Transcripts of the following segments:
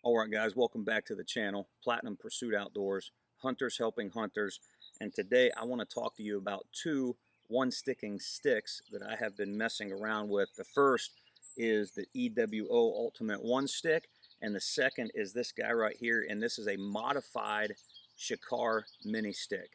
All right, guys, welcome back to the channel, Platinum Pursuit Outdoors, Hunters Helping Hunters. And today I want to talk to you about two one-sticking sticks that I have been messing around with. The first is the EWO Ultimate One Stick, and the second is this guy right here, and this is a modified Shikar Mini Stick.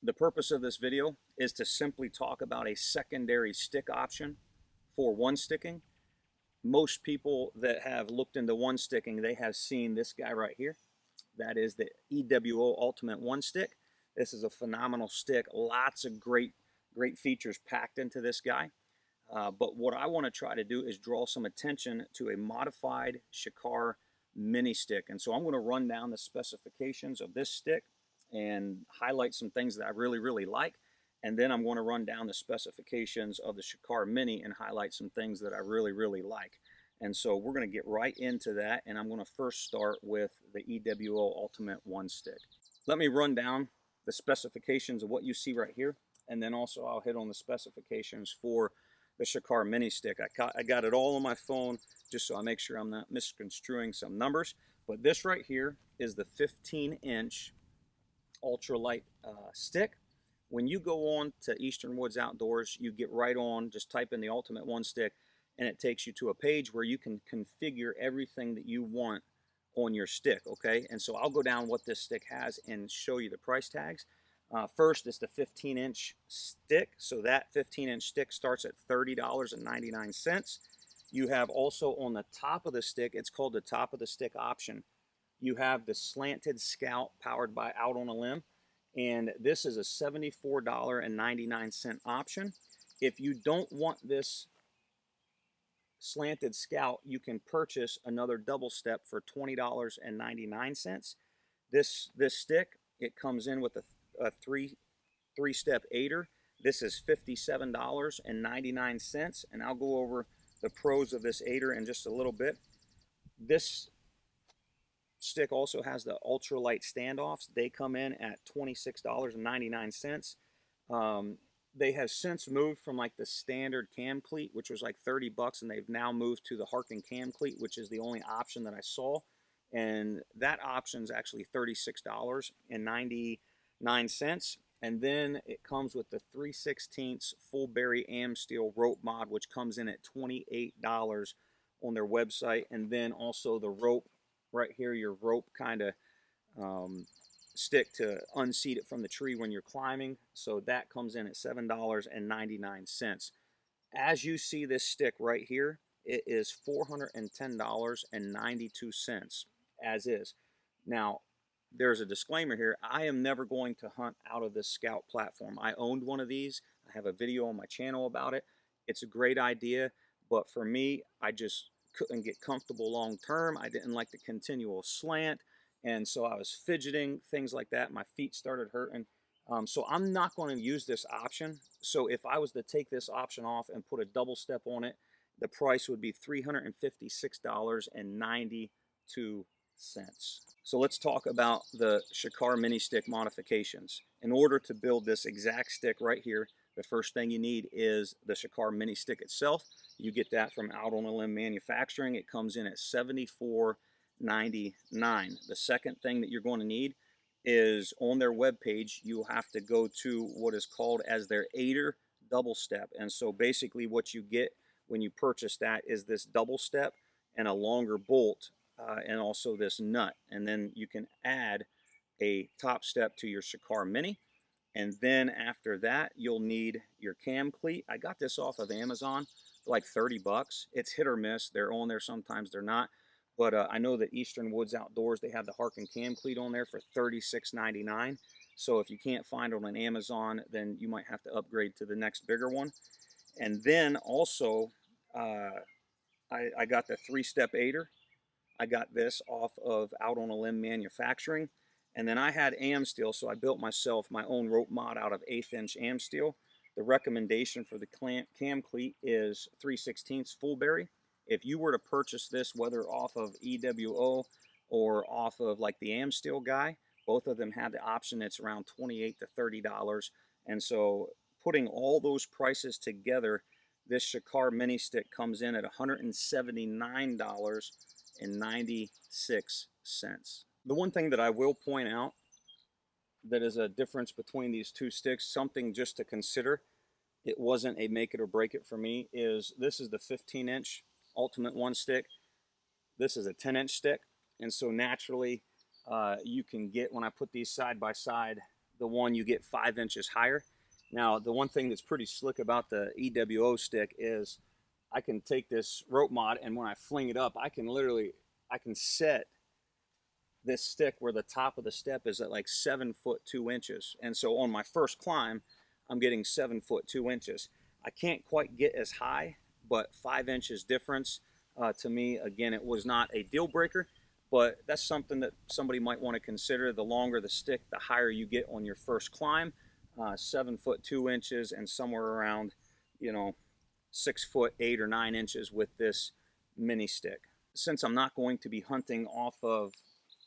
The purpose of this video is to simply talk about a secondary stick option for one sticking. Most people that have looked into one sticking, they have seen this guy right here. That is the EWO Ultimate One Stick. This is a phenomenal stick. Lots of great features packed into this guy. But what I want to try to do is draw some attention to a modified Shikar Mini Stick. And so I'm going to run down the specifications of this stick and highlight some things that I really like. And then I'm going to run down the specifications of the Shikar Mini and highlight some things that I really like. And so we're going to get right into that, and I'm going to first start with the EWO Ultimate One Stick. Let me run down the specifications of what you see right here, and then also I'll hit on the specifications for the Shikar Mini Stick. I got it all on my phone just so I make sure I'm not misconstruing some numbers. But this right here is the 15-inch ultralight stick. When you go on to Eastern Woods Outdoors, you get right on, just type in the Ultimate One Stick, and it takes you to a page where you can configure everything that you want on your stick, okay? And so I'll go down what this stick has and show you the price tags. First is the 15-inch stick. So that 15-inch stick starts at $30.99. You have also on the top of the stick, it's called the top of the stick option. You have the slanted scout powered by Out on a Limb, and this is a $74.99 option. If you don't want this slanted scout, you can purchase another double step for $20.99. This stick, it comes in with a three-step aider. This is $57.99, and I'll go over the pros of this aider in just a little bit. This stick also has the ultralight standoffs. They come in at $26.99. They have since moved from like the standard cam cleat, which was like 30 bucks, and they've now moved to the Harken cam cleat, which is the only option that I saw. And that option is actually $36.99. And then it comes with the 3/16 full berry am steel rope mod, which comes in at $28 on their website. And then also the rope right here, your rope kind of stick to unseat it from the tree when you're climbing. So that comes in at $7.99. As you see this stick right here, it is $410.92 as is. Now, there's a disclaimer here. I am never going to hunt out of this Scout platform. I owned one of these. I have a video on my channel about it. It's a great idea, but for me, I just couldn't get comfortable long term. I didn't like the continual slant, and so I was fidgeting, things like that. My feet started hurting. So I'm not going to use this option. So if I was to take this option off and put a double step on it, the price would be $356.92. So let's talk about the Shikar Mini Stick modifications. In order to build this exact stick right here, the first thing you need is the Shikar Mini Stick itself. You get that from Out on a Limb Manufacturing. It comes in at $74.99. The second thing that you're going to need is on their webpage, you have to go to what is called as their aider double step. And so basically what you get when you purchase that is this double step and a longer bolt and also this nut. And then you can add a top step to your Shikar Mini. And then after that, you'll need your cam cleat. I got this off of Amazon for like 30 bucks. It's hit or miss. They're on there sometimes, they're not. But I know that Eastern Woods Outdoors, they have the Harken cam cleat on there for $36.99. So if you can't find it on Amazon, then you might have to upgrade to the next bigger one. And then also, I got the three-step aider. I got this off of Out on a Limb Manufacturing. And then I had am steel, so I built myself my own rope mod out of 1/8-inch am steel. The recommendation for the cam cleat is 3/16 full berry. If you were to purchase this, whether off of EWO or off of like the am steel guy, both of them have the option. It's around $28 to $30. And so putting all those prices together, this Shikar Mini Stick comes in at $179.96. The one thing that I will point out that is a difference between these two sticks, something just to consider, it wasn't a make it or break it for me, is this is the 15-inch Ultimate One stick. This is a 10-inch stick, and so naturally you can get, when I put these side by side, the one you get 5 inches higher. Now, the one thing that's pretty slick about the EWO stick is I can take this rope mod, and when I fling it up, I can set this stick where the top of the step is at like 7 foot 2 inches. And so on my first climb, I'm getting 7 foot 2 inches. I can't quite get as high, but 5 inches difference to me, again, it was not a deal breaker, but that's something that somebody might want to consider. The longer the stick, the higher you get on your first climb. 7 foot 2 inches and somewhere around, 6 foot 8 or 9 inches with this mini stick. Since I'm not going to be hunting off of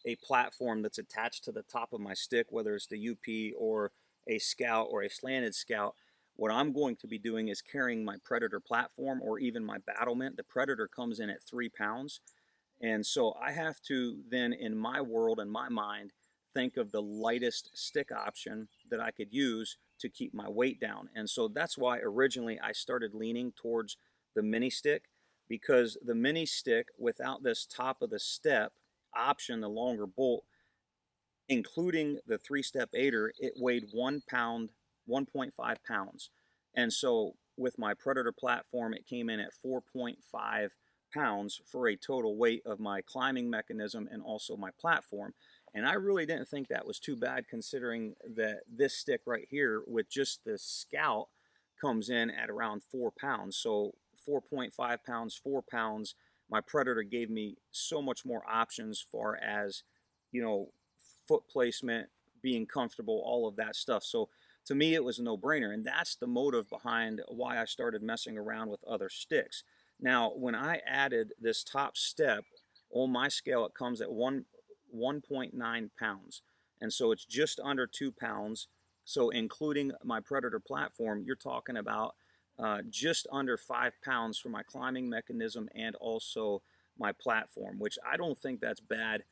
a platform that's attached to the top of my stick, whether it's the UP or a Scout or a slanted Scout, what I'm going to be doing is carrying my Predator platform or even my battlement. The Predator comes in at 3 pounds. And so I have to then, in my world and my mind, think of the lightest stick option that I could use to keep my weight down. And so that's why originally I started leaning towards the mini stick, because the mini stick, without this top of the step option, the longer bolt, including the 3-step aider, it weighed 1 pound, 1.5 pounds. And so with my Predator platform, it came in at 4.5 pounds for a total weight of my climbing mechanism and also my platform. And I really didn't think that was too bad, considering that this stick right here with just the Scout comes in at around 4 pounds. So 4.5 pounds, 4 pounds. My Predator gave me so much more options far as, foot placement, being comfortable, all of that stuff. So to me, it was a no-brainer, and that's the motive behind why I started messing around with other sticks. Now, when I added this top step on my scale, it comes at 1.9 pounds, and so it's just under 2 pounds. So including my Predator platform, you're talking about just under 5 pounds for my climbing mechanism and also my platform, which I don't think that's bad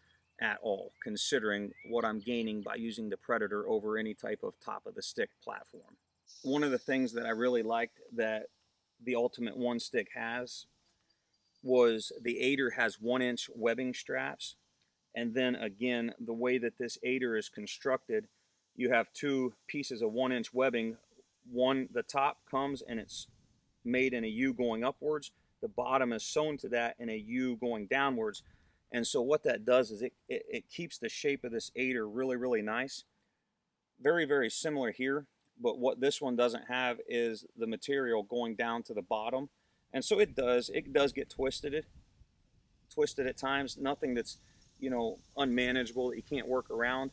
at all, considering what I'm gaining by using the Predator over any type of top of the stick platform. One of the things that I really liked that the Ultimate One stick has was the aider has 1-inch webbing straps, and then again, the way that this aider is constructed, you have 2 pieces of 1-inch webbing. One, the top comes and it's made in a U going upwards. The bottom is sewn to that in a U going downwards. And so what that does is it keeps the shape of this aider really, really nice. Very, very similar here, but what this one doesn't have is the material going down to the bottom. And so it does get twisted at times. Nothing that's, unmanageable that you can't work around.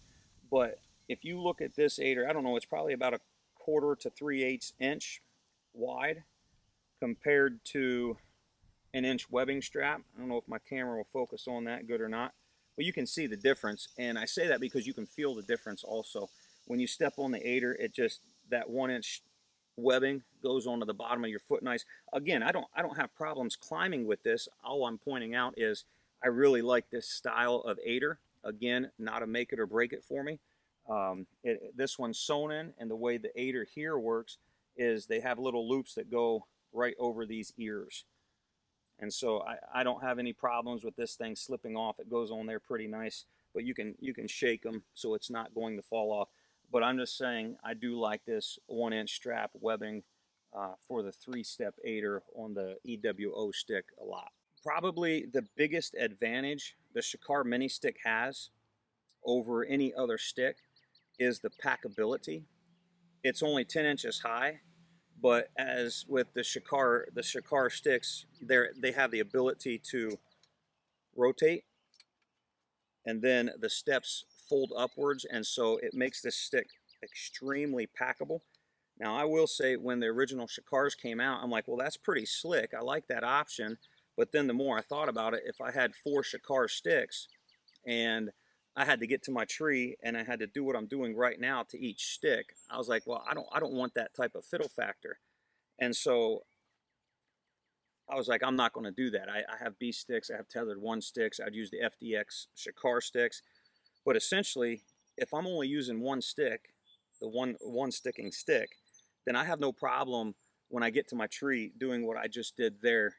But if you look at this aider, I don't know, it's probably about 1/4 to 3/8 inch wide compared to an inch webbing strap. I don't know if my camera will focus on that good or not, but you can see the difference. And I say that because you can feel the difference also. When you step on the aider, that 1-inch webbing goes onto the bottom of your foot nice. Again, I don't have problems climbing with this. All I'm pointing out is I really like this style of aider. Again, not a make it or break it for me. This one's sewn in, and the way the aider here works is they have little loops that go right over these ears. And so I don't have any problems with this thing slipping off. It goes on there pretty nice, but you can shake them so it's not going to fall off. But I'm just saying, I do like this 1-inch strap webbing for the 3-step aider on the EWO stick a lot. Probably the biggest advantage the Shikar Mini Stick has over any other stick is the packability. It's only 10 inches high, but as with the Shikar sticks, they have the ability to rotate, and then the steps fold upwards, and so it makes this stick extremely packable. Now, I will say, when the original Shikars came out, I'm like, well, that's pretty slick. I like that option. But then the more I thought about it, if I had 4 Shikar sticks and I had to get to my tree and I had to do what I'm doing right now to each stick. I was like, well, I don't want that type of fiddle factor. And so I was like, I'm not going to do that. I have B sticks, I have tethered one sticks, I'd use the FDX Shikar sticks. But essentially, if I'm only using one stick, the one sticking stick, then I have no problem when I get to my tree doing what I just did there,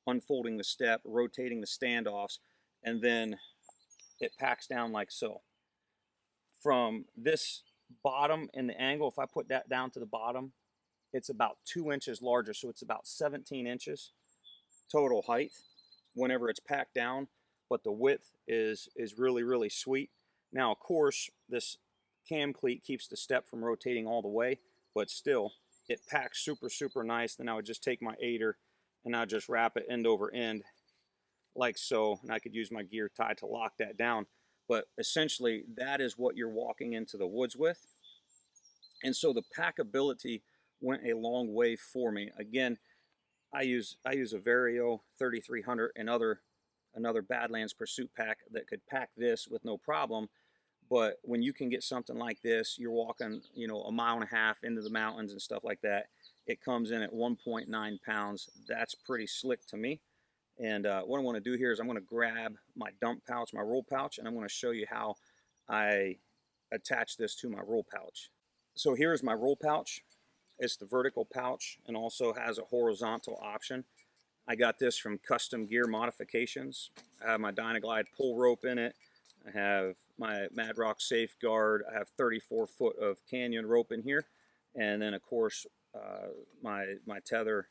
unfolding the step, rotating the standoffs, and then it packs down like so. From this bottom in the angle, if I put that down to the bottom, it's about 2 inches larger, so it's about 17 inches total height whenever it's packed down, but the width is really, really sweet. Now, of course, this cam cleat keeps the step from rotating all the way, but still, it packs super, super nice. Then I would just take my aider and I'd just wrap it end over end like so, and I could use my gear tie to lock that down. But essentially, that is what you're walking into the woods with. And so the packability went a long way for me. Again, I use a Vario 3300 and another Badlands Pursuit pack that could pack this with no problem. But when you can get something like this, you're walking, you know, a mile and a half into the mountains and stuff like that. It comes in at 1.9 pounds. That's pretty slick to me. And what I want to do here is I'm going to grab my dump pouch, my roll pouch, and I'm going to show you how I attach this to my roll pouch. So here's my roll pouch. It's the vertical pouch and also has a horizontal option. I got this from Custom Gear Modifications. I have my Dynaglide pull rope in it. I have my Mad Rock Safeguard. I have 34 foot of canyon rope in here. And then, of course, my tether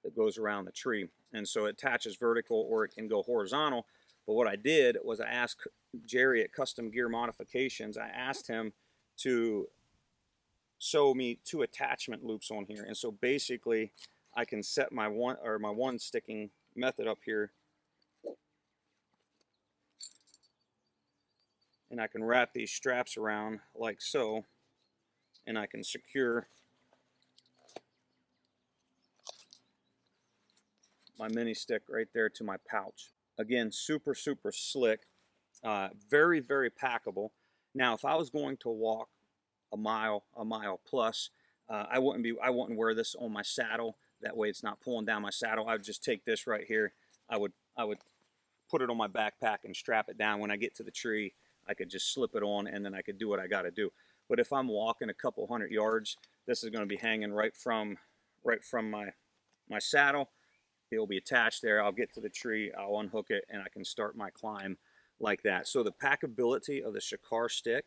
that goes around the tree. And so it attaches vertical or it can go horizontal. But what I did was I asked Jerry at Custom Gear Modifications, I asked him to sew me 2 attachment loops on here. And so basically I can set my one sticking method up here, and I can wrap these straps around like so, and I can secure my mini stick right there to my pouch. Again, super, super slick, very, very packable. Now, if I was going to walk a mile plus, I wouldn't wear this on my saddle. That way it's not pulling down my saddle. I would just take this right here. I would put it on my backpack and strap it down. When I get to the tree, I could just slip it on and then I could do what I got to do. But if I'm walking a couple hundred yards, this is going to be hanging right from my saddle. It'll be attached there. I'll get to the tree, I'll unhook it, and I can start my climb like that. So the packability of the Shikar stick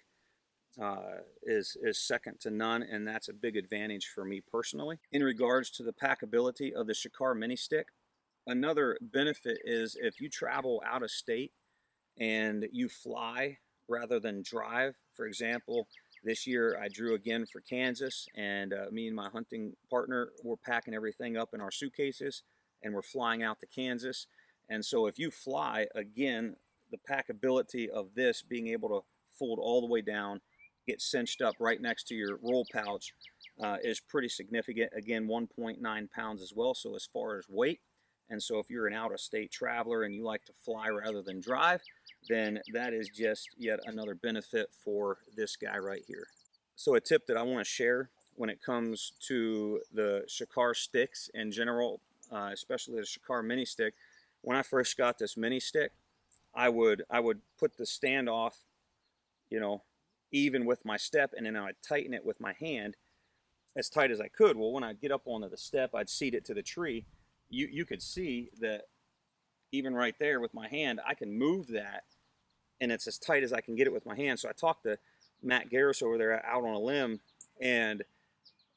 is second to none, and that's a big advantage for me personally. In regards to the packability of the Shikar Mini Stick, another benefit is if you travel out of state and you fly rather than drive. For example, this year I drew again for Kansas, and me and my hunting partner were packing everything up in our suitcases and we're flying out to Kansas. And so if you fly, again, the packability of this being able to fold all the way down, get cinched up right next to your roll pouch is pretty significant. Again, 1.9 pounds as well, so as far as weight. And so if you're an out-of-state traveler and you like to fly rather than drive, then that is just yet another benefit for this guy right here. So a tip that I want to share when it comes to the Shikar sticks in general, especially the Shikar Mini Stick, when I first got this mini stick, I would put the standoff, you know, even with my step, and then I'd tighten it with my hand as tight as I could. Well, when I get up onto the step, I'd seat it to the tree. You could see that even right there with my hand, I can move that, and it's as tight as I can get it with my hand. So I talked to Matt Garris over there out on a limb, and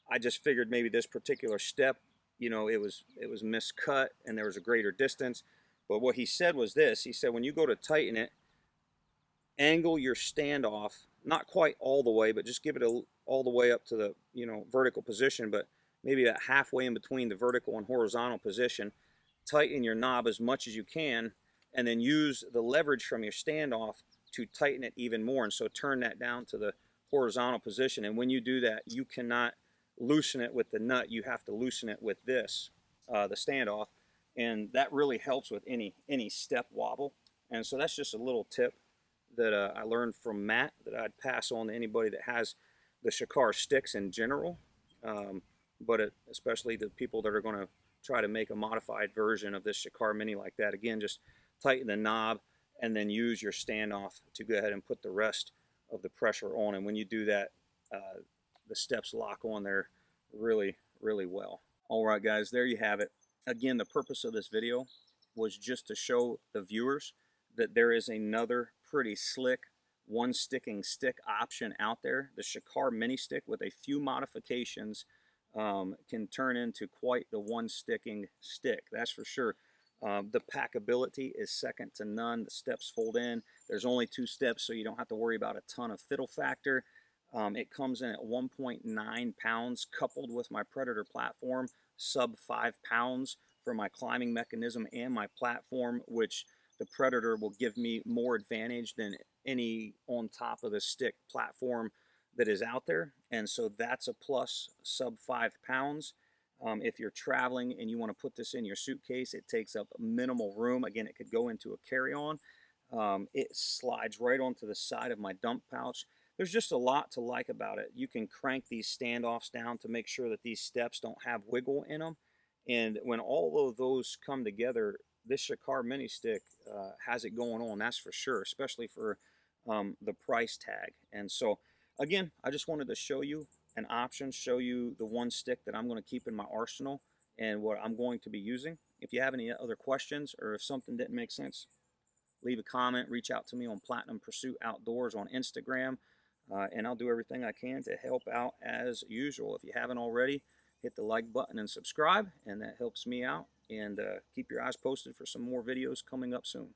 I just figured maybe this particular step, you know, it was miscut and there was a greater distance. But what he said was this. He said when you go to tighten it, angle your standoff, not quite all the way, but just give it all the way up to the, you know, vertical position, but maybe about halfway in between the vertical and horizontal position. Tighten your knob as much as you can, and then use the leverage from your standoff to tighten it even more. And so turn that down to the horizontal position. And when you do that, you cannot loosen it with the nut. You have to loosen it with this, the standoff. And that really helps with any step wobble. And so that's just a little tip that I learned from Matt that I'd pass on to anybody that has the Shikar sticks in general, but especially the people that are going to try to make a modified version of this Shikar Mini like that. Again, just tighten the knob and then use your standoff to go ahead and put the rest of the pressure on. And when you do that, the steps lock on there really, really well. All right, guys, there you have it. Again, the purpose of this video was just to show the viewers that there is another pretty slick one sticking stick option out there. The Shikar Mini Stick, with a few modifications, can turn into quite the one sticking stick, that's for sure. The packability is second to none. The steps fold in. There's only 2 steps, so you don't have to worry about a ton of fiddle factor. It comes in at 1.9 pounds, coupled with my Predator platform, sub 5 pounds for my climbing mechanism and my platform, which the Predator will give me more advantage than any on top of the stick platform that is out there. And so that's a plus, sub 5 pounds. If you're traveling and you want to put this in your suitcase, it takes up minimal room. Again, it could go into a carry-on. It slides right onto the side of my dump pouch. There's just a lot to like about it. You can crank these standoffs down to make sure that these steps don't have wiggle in them. And when all of those come together, this Shikar Mini Stick has it going on, that's for sure, especially for the price tag. And so, again, I just wanted to show you an option, show you the one stick that I'm going to keep in my arsenal and what I'm going to be using. If you have any other questions or if something didn't make sense, leave a comment, reach out to me on Platinum Pursuit Outdoors on Instagram, and I'll do everything I can to help out as usual. If you haven't already, hit the like button and subscribe, and that helps me out. And keep your eyes posted for some more videos coming up soon.